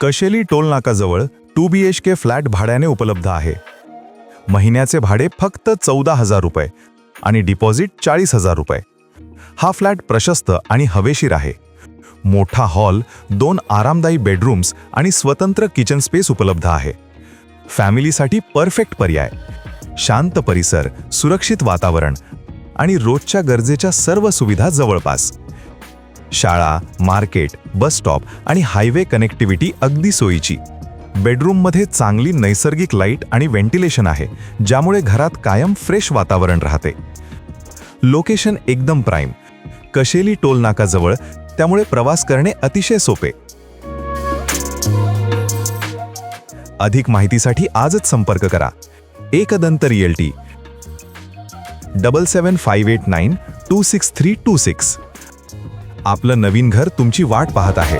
Kasheli toll नाकाजवळ 2 BHK flat भाड्याने उपलब्ध आहे. महिन्याचे भाडे फक्त 14,000 रुपये आणि डिपॉझिट 40,000 रुपये. हा फ्लॅट प्रशस्त आणि हवेशीर आहे. मोठा हॉल, 2 आरामदायी बेडरूम्स आणि स्वतंत्र किचन स्पेस उपलब्ध आहे. फॅमिलीसाठी परफेक्ट पर्याय. शांत परिसर, सुरक्षित वातावरण आणि रोजच्या गरजेच्या सर्व सुविधा जवळपास. शाळा, मार्केट, बस स्टॉप आणि हायवे कनेक्टिव्हिटी अगदी सोयीची. बेडरूममध्ये चांगली नैसर्गिक लाईट आणि व्हेंटिलेशन आहे, ज्यामुळे घरात कायम फ्रेश वातावरण राहते. लोकेशन एकदम प्राईम, कशेली टोल नाकाजवळ, त्यामुळे प्रवास करणे अतिशय सोपे. अधिक माहितीसाठी आजच संपर्क करा. एकदंत रिअल्टी 7758926326. आपलं नवीन घर तुमची वाट पाहत आहे.